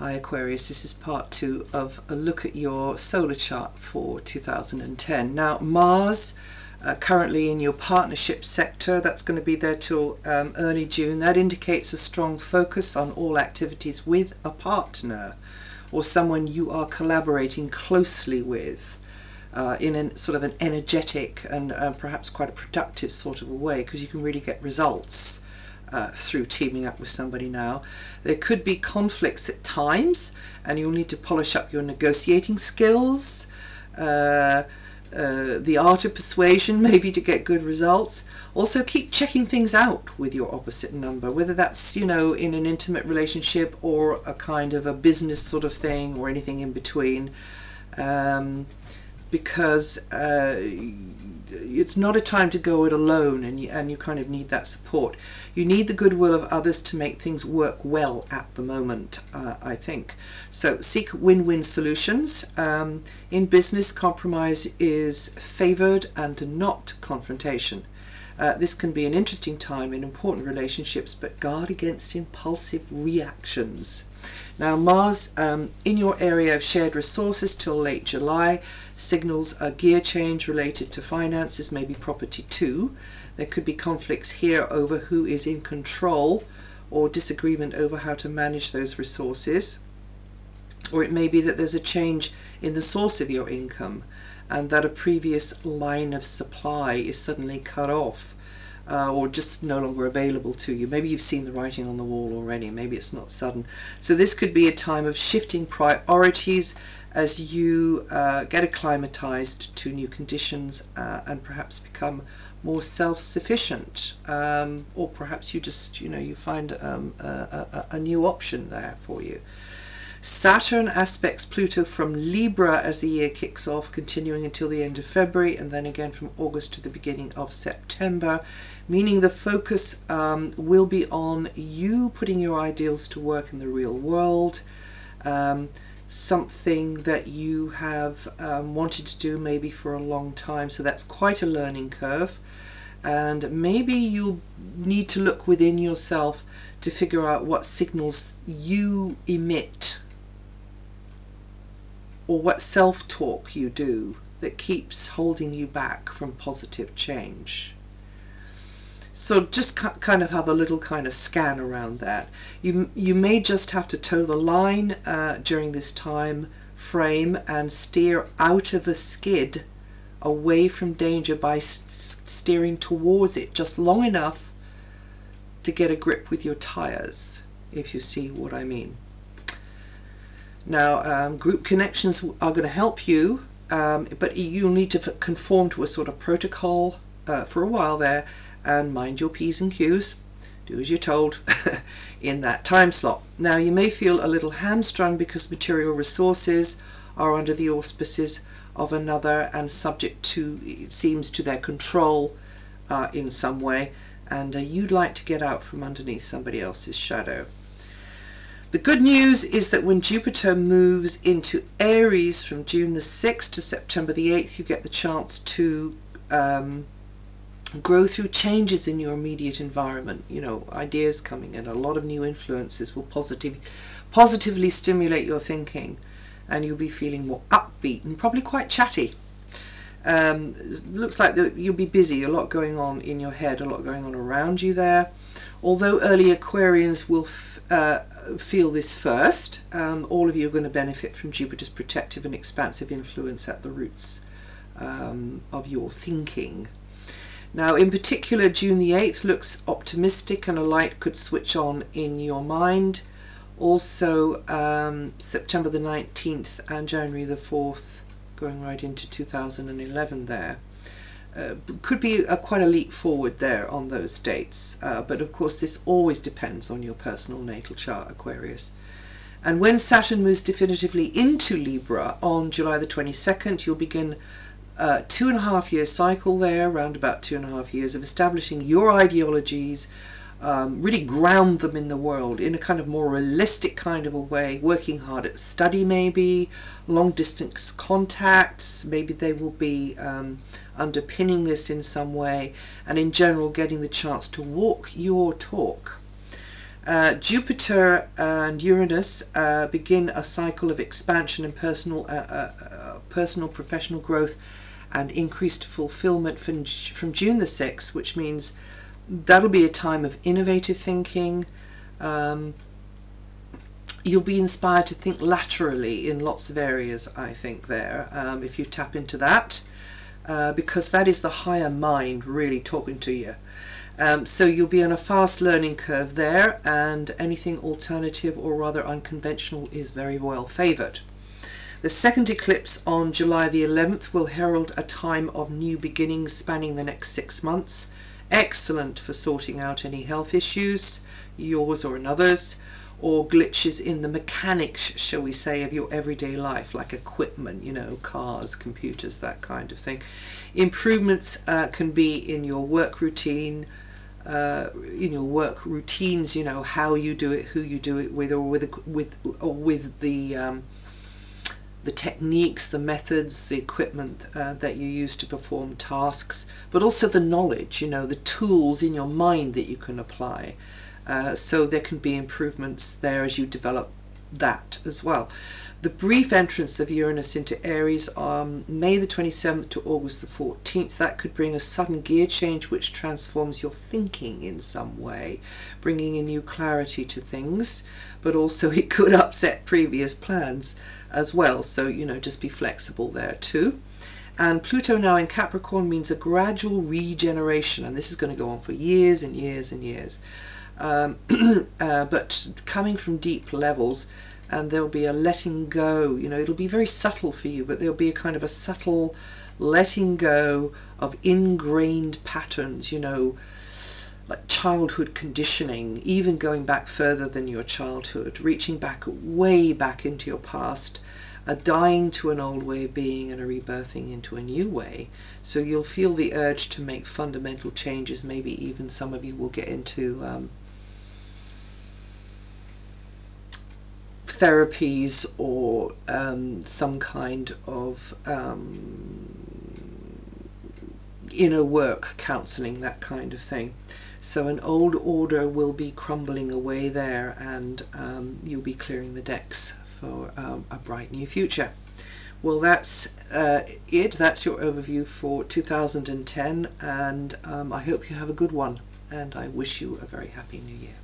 Hi Aquarius, this is part 2 of a look at your solar chart for 2010. Now Mars, currently in your partnership sector, that's going to be there till early June. That indicates a strong focus on all activities with a partner or someone you are collaborating closely with in a sort of an energetic and perhaps quite a productive sort of a way, because you can really get results through teaming up with somebody now. There could be conflicts at times and you'll need to polish up your negotiating skills, the art of persuasion maybe to get good results. Also keep checking things out with your opposite number, whether that's, you know, in an intimate relationship or a kind of a business sort of thing or anything in between, because it's not a time to go it alone, and you kind of need that support. You need the goodwill of others to make things work well at the moment, I think. So seek win-win solutions. In business, compromise is favored and not confrontation. This can be an interesting time in important relationships, but guard against impulsive reactions. Now Mars in your area of shared resources till late July signals a gear change related to finances, maybe property too. There could be conflicts here over who is in control or disagreement over how to manage those resources. Or it may be that there's a change in the source of your income and that a previous line of supply is suddenly cut off. Or just no longer available to you. Maybe you've seen the writing on the wall already, maybe it's not sudden. So this could be a time of shifting priorities as you get acclimatized to new conditions and perhaps become more self-sufficient, or perhaps you just, you know, you find a new option there for you. Saturn aspects Pluto from Libra as the year kicks off, continuing until the end of February, and then again from August to the beginning of September, meaning the focus will be on you putting your ideals to work in the real world, something that you have wanted to do maybe for a long time, so that's quite a learning curve. And maybe you'll need to look within yourself to figure out what signals you emit or what self-talk you do that keeps holding you back from positive change. So just kind of have a little kind of scan around that. You may just have to toe the line during this time frame and steer out of a skid away from danger by steering towards it just long enough to get a grip with your tires, if you see what I mean. Now group connections are going to help you, but you'll need to conform to a sort of protocol for a while there, and mind your P's and Q's, do as you're told in that time slot. Now you may feel a little hamstrung because material resources are under the auspices of another and subject to, it seems, to their control in some way, and you'd like to get out from underneath somebody else's shadow. The good news is that when Jupiter moves into Aries from June the 6th to September the 8th, you get the chance to grow through changes in your immediate environment. You know, ideas coming in, a lot of new influences will positively stimulate your thinking, and you'll be feeling more upbeat and probably quite chatty. Looks like you'll be busy, a lot going on in your head, a lot going on around you there. Although early Aquarians will feel this first, all of you are going to benefit from Jupiter's protective and expansive influence at the roots of your thinking. Now in particular, June the 8th looks optimistic and a light could switch on in your mind. Also September the 19th and January the 4th, going right into 2011 there. Could be quite a leap forward there on those dates, but of course this always depends on your personal natal chart, Aquarius. And when Saturn moves definitively into Libra on July the 22nd, you'll begin a 2.5-year cycle there, around about 2.5 years of establishing your ideologies, really ground them in the world in a kind of more realistic kind of a way, working hard at study maybe, long distance contacts, maybe they will be underpinning this in some way, and in general getting the chance to walk your talk. Jupiter and Uranus begin a cycle of expansion and personal professional growth and increased fulfillment from June the 6th, which means that'll be a time of innovative thinking. You'll be inspired to think laterally in lots of areas, I think, there, if you tap into that, because that is the higher mind really talking to you. So you'll be on a fast learning curve there, and anything alternative or rather unconventional is very well favoured. The second eclipse on July the 11th will herald a time of new beginnings spanning the next 6 months. Excellent for sorting out any health issues, yours or another's, or glitches in the mechanics, shall we say, of your everyday life, like equipment, you know, cars, computers, that kind of thing. Improvements can be in your work routine, you know, how you do it, who you do it with, or with the techniques, the methods, the equipment that you use to perform tasks, but also the knowledge, you know, the tools in your mind that you can apply. So there can be improvements there as you develop that as well. The brief entrance of Uranus into Aries on May the 27th to August the 14th, that could bring a sudden gear change which transforms your thinking in some way, bringing a new clarity to things, but also it could upset previous plans as well. So, you know, just be flexible there too. And Pluto now in Capricorn means a gradual regeneration, and this is going to go on for years and years and years. But coming from deep levels, and there'll be a letting go, you know, it'll be very subtle for you, but there'll be a kind of a subtle letting go of ingrained patterns, you know, like childhood conditioning, even going back further than your childhood, reaching back, way back into your past, a dying to an old way of being and a rebirthing into a new way. So you'll feel the urge to make fundamental changes. Maybe even some of you will get into therapies or some kind of inner work, counseling, that kind of thing. So an old order will be crumbling away there, and you'll be clearing the decks for a bright new future. Well, that's it. That's your overview for 2010, and I hope you have a good one, and I wish you a very happy new year.